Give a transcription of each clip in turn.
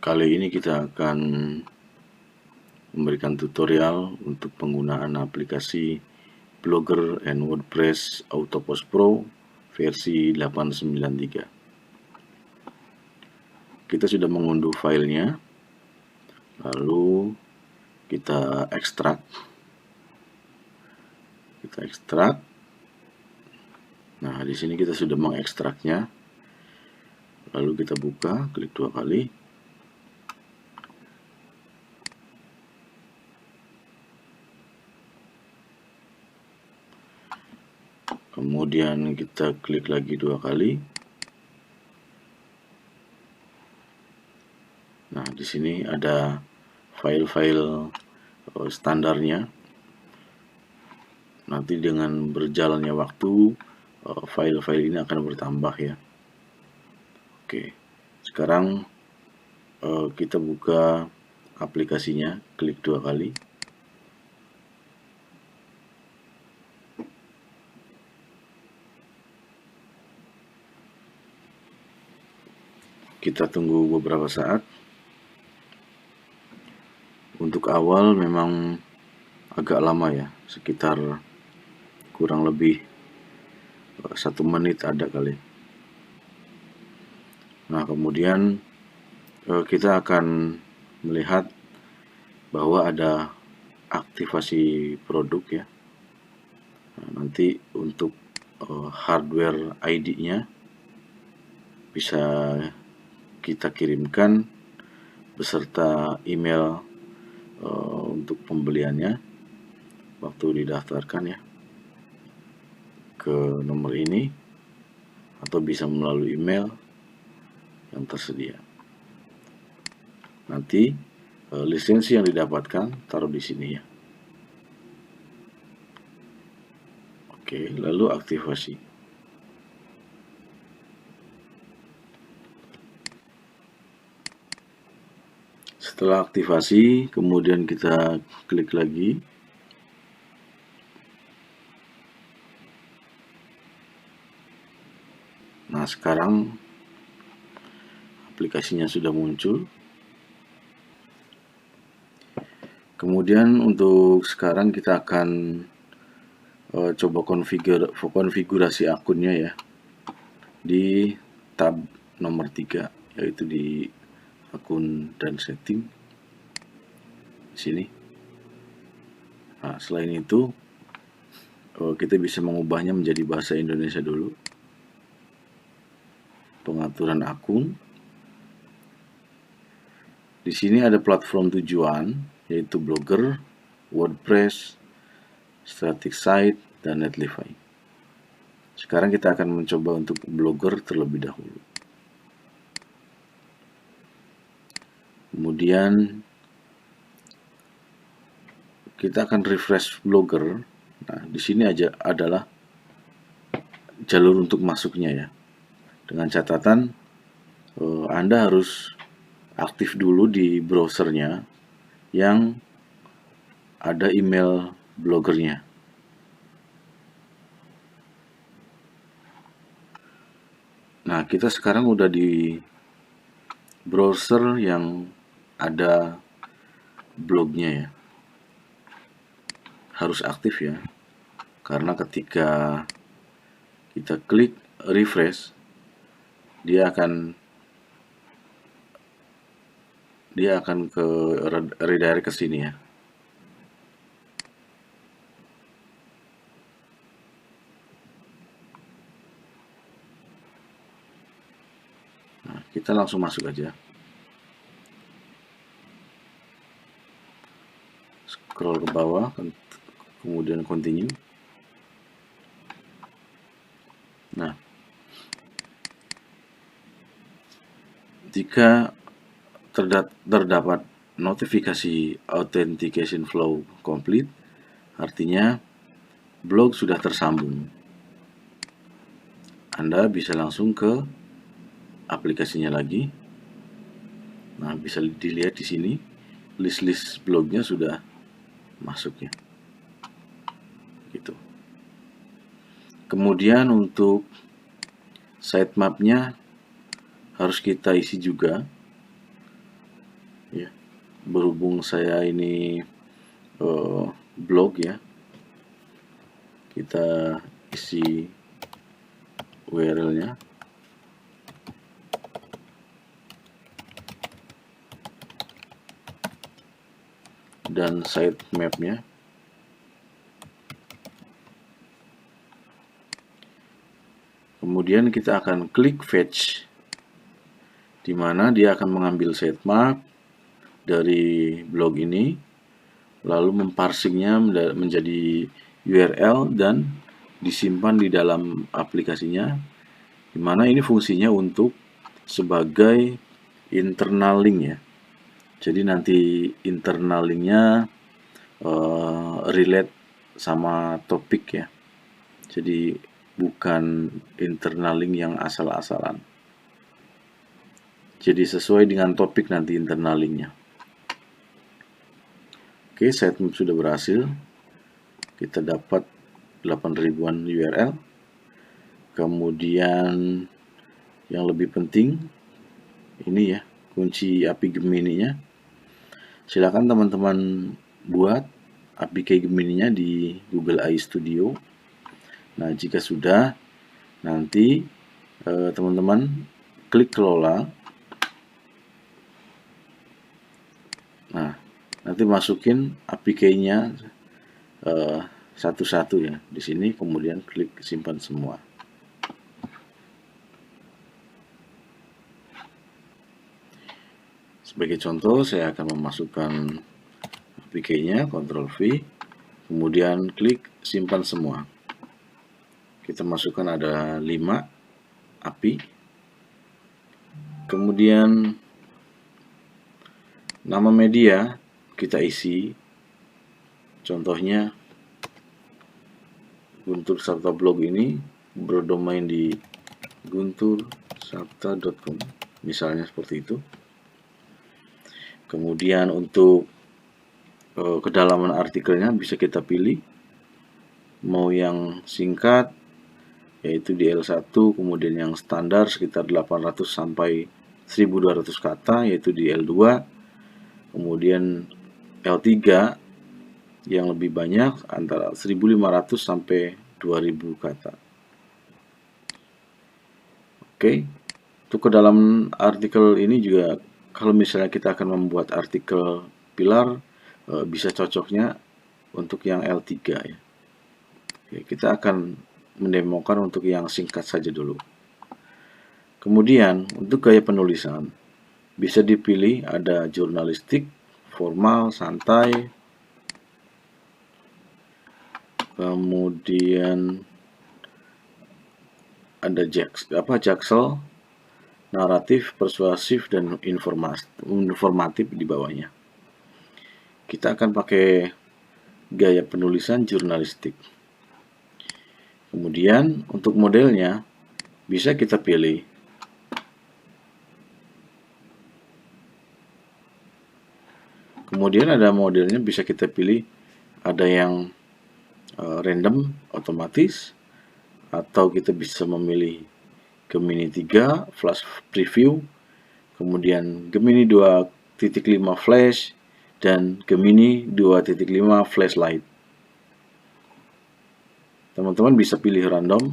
Kali ini kita akan memberikan tutorial untuk penggunaan aplikasi Blogger and WordPress Autopost Pro versi 893. Kita sudah mengunduh filenya, lalu kita ekstrak. Nah, di sini kita sudah mengekstraknya. Lalu kita buka, klik 2 kali. Kemudian kita klik lagi 2 kali. Nah, di sini ada file-file standarnya. Nanti dengan berjalannya waktu, file-file ini akan bertambah ya. Oke, sekarang kita buka aplikasinya, klik 2 kali. Kita tunggu beberapa saat. Untuk awal memang agak lama ya, sekitar kurang lebih 1 menit ada kali. Nah, kemudian kita akan melihat bahwa ada aktivasi produk ya. Nah, nanti untuk hardware ID-nya bisa kita kirimkan beserta email untuk pembeliannya waktu didaftarkan ya ke nomor ini, atau bisa melalui email yang tersedia. Nanti lisensi yang didapatkan taruh di sini ya. Oke, lalu aktivasi. Setelah aktivasi, kemudian kita klik lagi. Nah, sekarang aplikasinya sudah muncul. Kemudian untuk sekarang kita akan coba konfigurasi akunnya ya di tab nomor 3, yaitu di akun dan setting di sini. Nah, selain itu kita bisa mengubahnya menjadi bahasa Indonesia dulu. Pengaturan akun. Di sini ada platform tujuan, yaitu Blogger, WordPress, Static Site, dan Netlify. Sekarang kita akan mencoba untuk Blogger terlebih dahulu. Kemudian kita akan refresh Blogger. Nah, di sini aja adalah jalur untuk masuknya ya. Dengan catatan Anda harus aktif dulu di browsernya yang ada email bloggernya. Nah, kita sekarang udah di browser yang ada blognya ya. Harus aktif ya, karena ketika kita klik refresh, dia akan ke redirect ke sini ya. Nah, kita langsung masuk aja. Scroll ke bawah, kemudian continue. Nah, jika terdapat notifikasi authentication flow complete, artinya blog sudah tersambung. Anda bisa langsung ke aplikasinya lagi. Nah, bisa dilihat di sini list blognya sudah masuk ya. Gitu. Kemudian untuk sitemapnya harus kita isi juga. berhubung saya ini blog ya, kita isi URL-nya. Dan sitemap-nya. Kemudian kita akan klik fetch, di mana dia akan mengambil sitemap dari blog ini, lalu memparsingnya menjadi URL dan disimpan di dalam aplikasinya, di mana ini fungsinya untuk sebagai internal link ya. Jadi nanti internal linknya relate sama topik ya. Jadi bukan internal link yang asal-asalan. Jadi sesuai dengan topik nanti internal linknya. Oke, sitemap sudah berhasil. Kita dapat 8.000-an URL. Kemudian yang lebih penting ini ya, kunci API Gemini-nya. Silakan teman-teman buat API Gemini-nya di Google AI Studio. Nah, jika sudah, nanti teman-teman klik kelola. Nah, nanti masukin API-nya satu-satu ya di sini, kemudian klik simpan semua. Sebagai contoh, saya akan memasukkan API-nya, Ctrl V, kemudian klik simpan semua. Kita masukkan ada 5 API. Kemudian nama media kita isi. Contohnya Guntur Sabta blog ini berdomain di guntursabta.com, misalnya seperti itu. Kemudian untuk kedalaman artikelnya bisa kita pilih, mau yang singkat yaitu di L1, kemudian yang standar sekitar 800 sampai 1200 kata yaitu di L2, kemudian L3 yang lebih banyak antara 1500 sampai 2000 kata. Oke, untuk kedalaman artikel ini juga kalau misalnya kita akan membuat artikel pilar, bisa cocoknya untuk yang L3 ya. Oke, kita akan mendemokan untuk yang singkat saja dulu. Kemudian untuk gaya penulisan bisa dipilih, ada jurnalistik, formal, santai, kemudian ada jaksel, naratif, persuasif, dan informatif di bawahnya. Kita akan pakai gaya penulisan jurnalistik. Kemudian untuk modelnya bisa kita pilih. Kemudian ada modelnya bisa kita pilih, ada yang random, otomatis, atau kita bisa memilih Gemini 3 Flash Preview, kemudian Gemini 2.5 Flash, dan Gemini 2.5 Flashlight. Teman-teman bisa pilih random.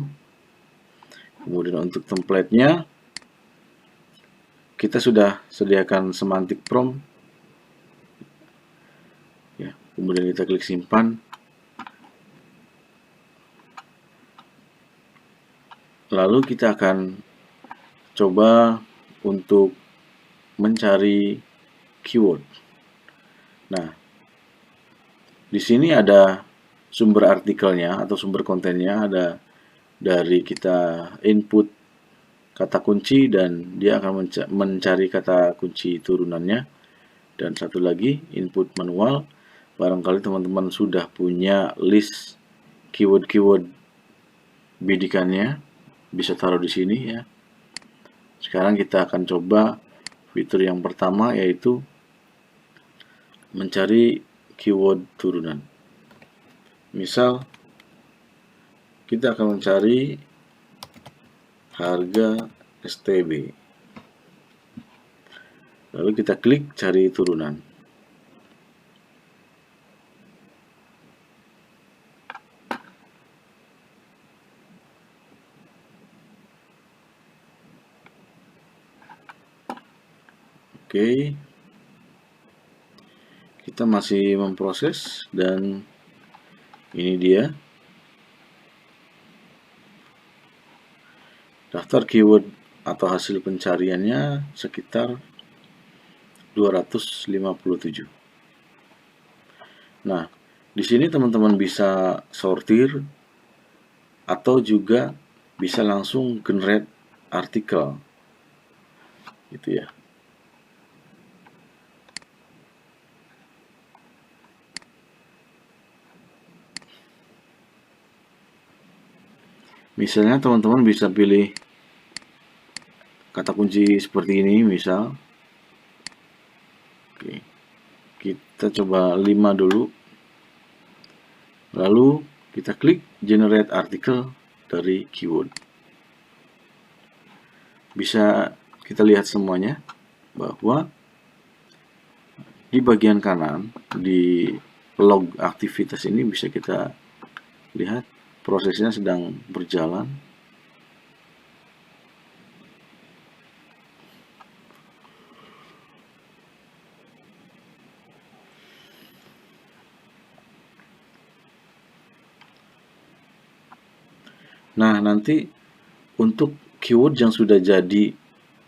Kemudian untuk template-nya kita sudah sediakan semantic prompt ya. Kemudian kita klik simpan. Lalu kita akan coba untuk mencari keyword. Nah, di sini ada sumber artikelnya atau sumber kontennya, ada dari kita input kata kunci dan dia akan mencari kata kunci turunannya. Dan satu lagi input manual. Barangkali teman-teman sudah punya list keyword-keyword bidikannya, bisa taruh di sini ya. Sekarang kita akan coba fitur yang pertama, yaitu mencari keyword turunan. Misal kita akan mencari harga STB. Lalu kita klik cari turunan. Oke, kita masih memproses dan ini dia daftar keyword atau hasil pencariannya sekitar 257. Nah, di sini teman-teman bisa sortir atau juga bisa langsung generate artikel gitu ya. Misalnya teman-teman bisa pilih kata kunci seperti ini misal. Oke. Kita coba 5 dulu. Lalu kita klik generate article dari keyword. Bisa kita lihat semuanya bahwa di bagian kanan di log aktivitas ini bisa kita lihat prosesnya sedang berjalan. Nah, nanti untuk keyword yang sudah jadi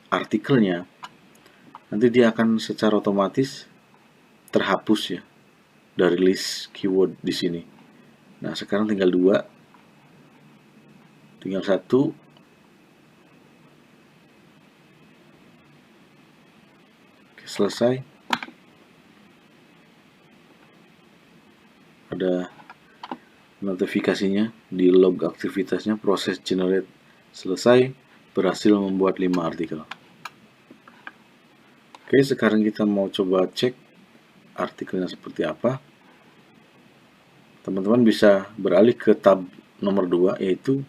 artikelnya, nanti dia akan secara otomatis terhapus ya dari list keyword di sini. Nah, sekarang tinggal 2, tinggal 1. Oke, selesai. Ada notifikasinya di log aktivitasnya, proses generate selesai, berhasil membuat 5 artikel. Oke, sekarang kita mau coba cek artikelnya seperti apa. Teman-teman bisa beralih ke tab nomor 2, yaitu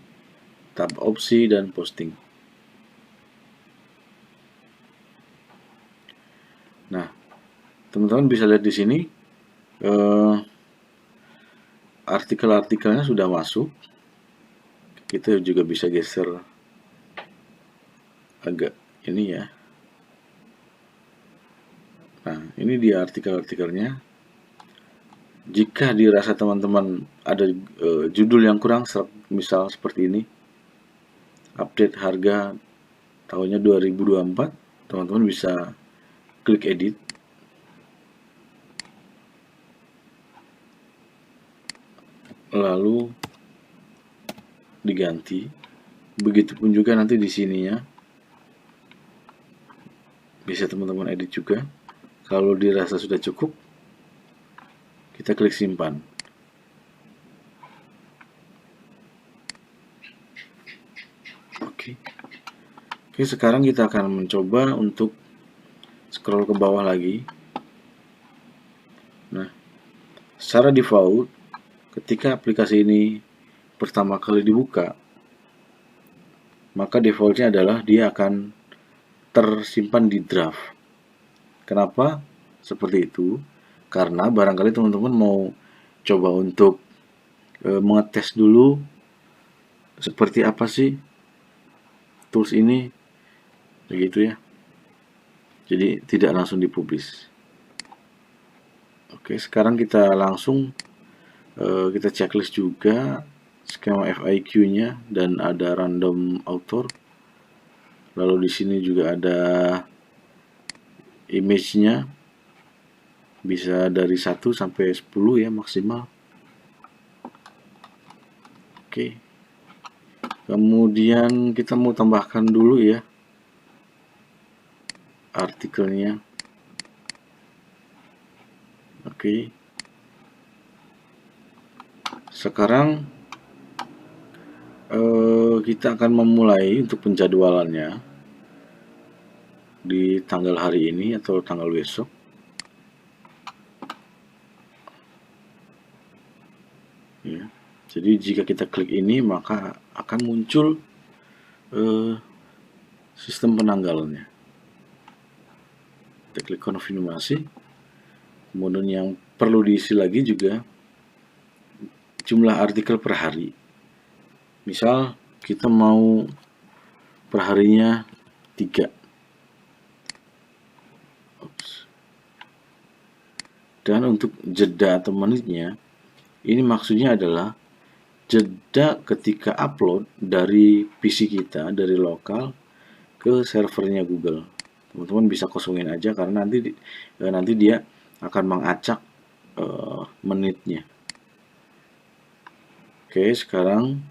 tab opsi dan posting. Nah, teman-teman bisa lihat di sini artikel-artikelnya sudah masuk. Kita juga bisa geser agak ini ya. Nah, ini dia artikel-artikelnya. Jika dirasa teman-teman ada judul yang kurang, misal seperti ini, update harga tahunnya 2024, teman-teman bisa klik edit. Lalu diganti. Begitupun juga nanti di sininya bisa teman-teman edit juga. Kalau dirasa sudah cukup, kita klik simpan. Oke, sekarang kita akan mencoba untuk scroll ke bawah lagi. Nah, secara default, ketika aplikasi ini pertama kali dibuka, maka defaultnya adalah dia akan tersimpan di draft. Kenapa seperti itu? Karena barangkali teman-teman mau coba untuk mengetes dulu seperti apa sih tools ini, begitu ya. Jadi tidak langsung dipublish. Oke, sekarang kita langsung kita checklist juga skema FAQ-nya dan ada random author. Lalu di sini juga ada image-nya, bisa dari 1 sampai 10 ya maksimal. Oke. Kemudian kita mau tambahkan dulu ya artikelnya. Oke. Sekarang kita akan memulai untuk penjadwalannya di tanggal hari ini atau tanggal besok. Ya. Jadi jika kita klik ini maka akan muncul sistem penanggalannya. Kita klik konfirmasi. Kemudian yang perlu diisi lagi juga jumlah artikel per hari. Misal kita mau perharinya 3. Dan untuk jeda atau menitnya, ini maksudnya adalah jeda ketika upload dari PC kita, dari lokal ke servernya Google. Teman-teman bisa kosongin aja karena nanti dia akan mengacak menitnya. Oke, sekarang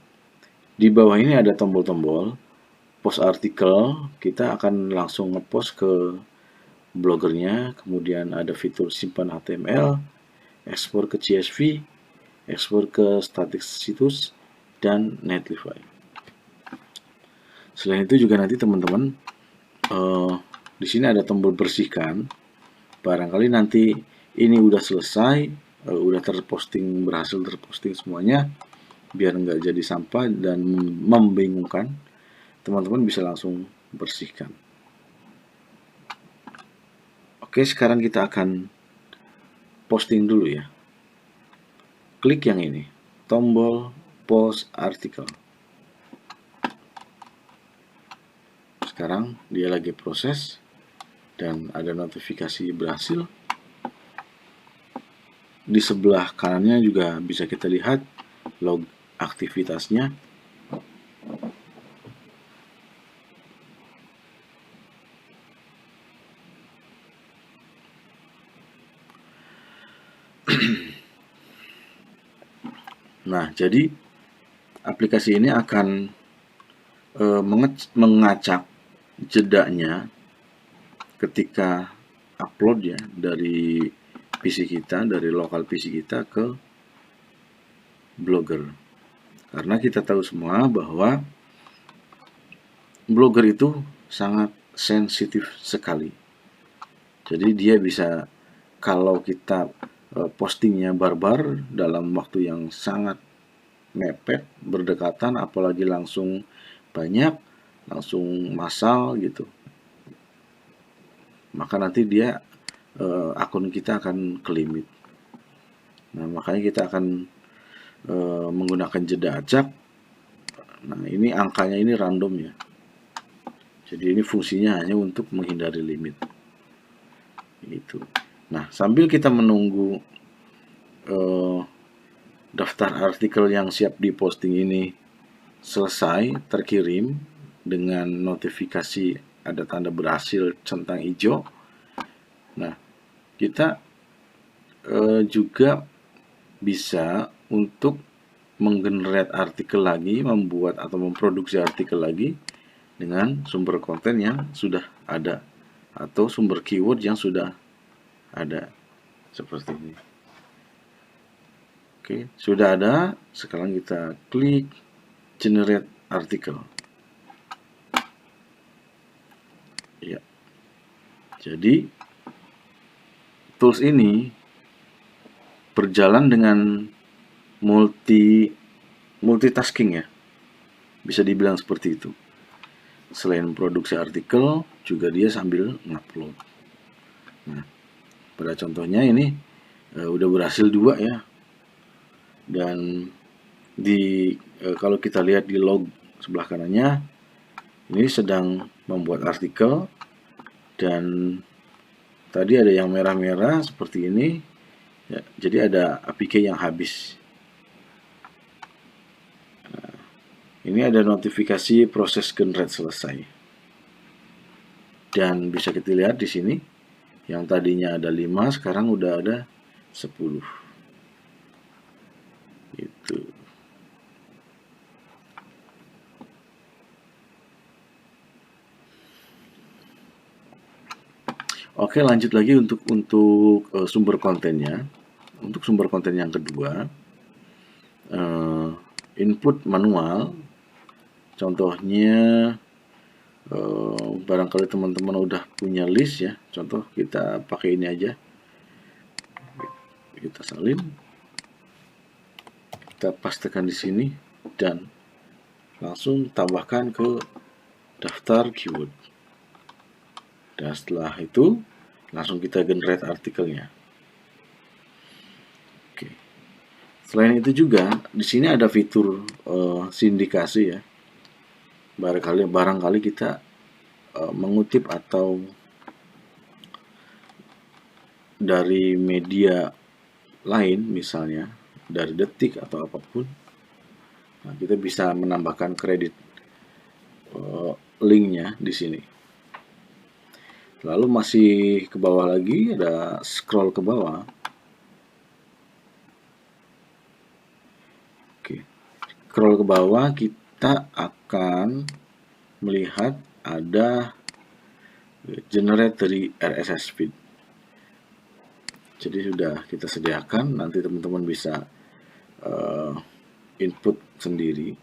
di bawah ini ada tombol-tombol post artikel. Kita akan langsung ngepost ke blogernya. Kemudian ada fitur simpan HTML, ekspor ke CSV, ekspor ke static situs, dan Netlify. Selain itu juga nanti teman-teman di sini ada tombol bersihkan. Barangkali nanti ini udah selesai, udah berhasil terposting semuanya, biar nggak jadi sampah dan membingungkan, teman-teman bisa langsung bersihkan. Oke, sekarang kita akan posting dulu ya. Klik yang ini, tombol post article. Sekarang dia lagi proses dan ada notifikasi berhasil. Di sebelah kanannya juga bisa kita lihat log aktivitasnya. Nah, jadi aplikasi ini akan mengacak jedanya ketika upload ya dari PC kita, dari lokal PC kita ke Blogger. Karena kita tahu semua bahwa Blogger itu sangat sensitif sekali. Jadi dia bisa, kalau kita postingnya barbar dalam waktu yang sangat mepet, berdekatan, apalagi langsung banyak, langsung massal gitu, maka nanti dia akun kita akan ke limit. Nah, makanya kita akan menggunakan jeda acak. Nah, ini angkanya ini random ya. Jadi ini fungsinya hanya untuk menghindari limit. Gitu. Nah, sambil kita menunggu daftar artikel yang siap diposting ini selesai terkirim dengan notifikasi ada tanda berhasil centang hijau. Nah, kita juga bisa untuk menggenerate artikel lagi, membuat atau memproduksi artikel lagi dengan sumber konten yang sudah ada atau sumber keyword yang sudah ada seperti ini. Oke, sudah ada. Sekarang kita klik generate article. Ya. Jadi tools ini berjalan dengan multitasking ya. Bisa dibilang seperti itu. Selain produksi artikel, juga dia sambil ngupload. Nah, pada contohnya ini udah berhasil 2 ya. Dan kalau kita lihat di log sebelah kanannya, ini sedang membuat artikel dan tadi ada yang merah-merah seperti ini ya, jadi ada APK yang habis. Nah, ini ada notifikasi proses generate selesai dan bisa kita lihat di sini yang tadinya ada 5 sekarang udah ada 10 gitu. Oke, lanjut lagi untuk sumber kontennya. Untuk sumber konten yang kedua, input manual. Contohnya barangkali teman-teman udah punya list ya. Contoh kita pakai ini aja. Kita salin. Kita pastekan di sini dan langsung tambahkan ke daftar keyword. Dan setelah itu langsung kita generate artikelnya. Oke. Selain itu juga di sini ada fitur sindikasi ya. Barangkali kita mengutip atau dari media lain, misalnya dari Detik atau apapun, nah, kita bisa menambahkan kredit linknya di sini. Lalu masih ke bawah lagi, ada scroll ke bawah. Oke, scroll ke bawah kita akan melihat ada generate dari RSS feed. Jadi sudah kita sediakan, nanti teman-teman bisa input sendiri.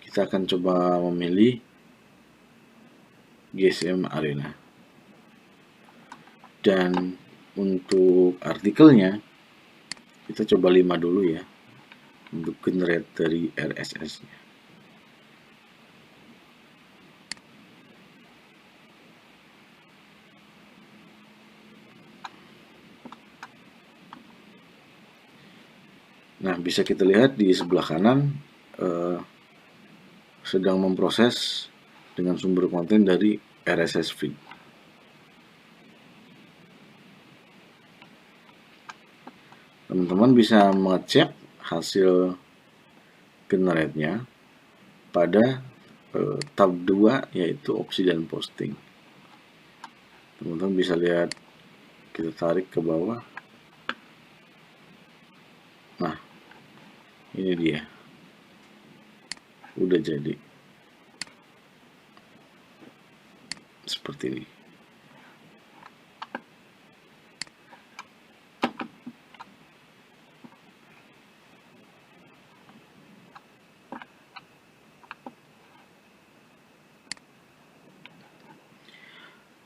Kita akan coba memilih GSM Arena. Dan untuk artikelnya, kita coba 5 dulu ya, untuk generate dari RSS-nya. Nah, bisa kita lihat di sebelah kanan sedang memproses dengan sumber konten dari RSS feed. Teman-teman bisa mengecek hasil generate-nya pada tab 2, yaitu opsi dan posting. Teman-teman bisa lihat, kita tarik ke bawah. Nah, ini dia, udah jadi seperti ini.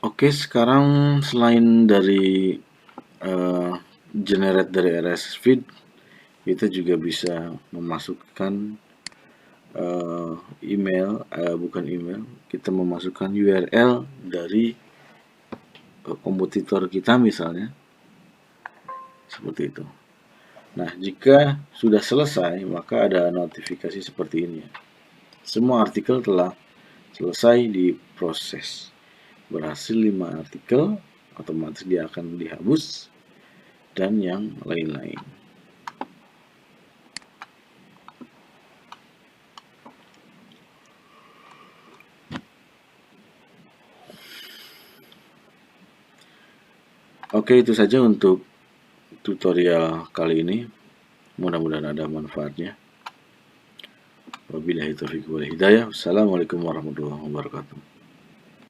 Oke, sekarang selain dari generate dari RSS feed, kita juga bisa memasukkan bukan email, kita memasukkan URL dari kompetitor kita misalnya, seperti itu. Nah, jika sudah selesai, maka ada notifikasi seperti ini ya. Semua artikel telah selesai diproses. Berhasil 5 artikel, otomatis dia akan dihapus, dan yang lain-lain. Oke, itu saja untuk tutorial kali ini. Mudah-mudahan ada manfaatnya. Wabillahi taufiq wal hidayah. Wassalamualaikum warahmatullahi wabarakatuh.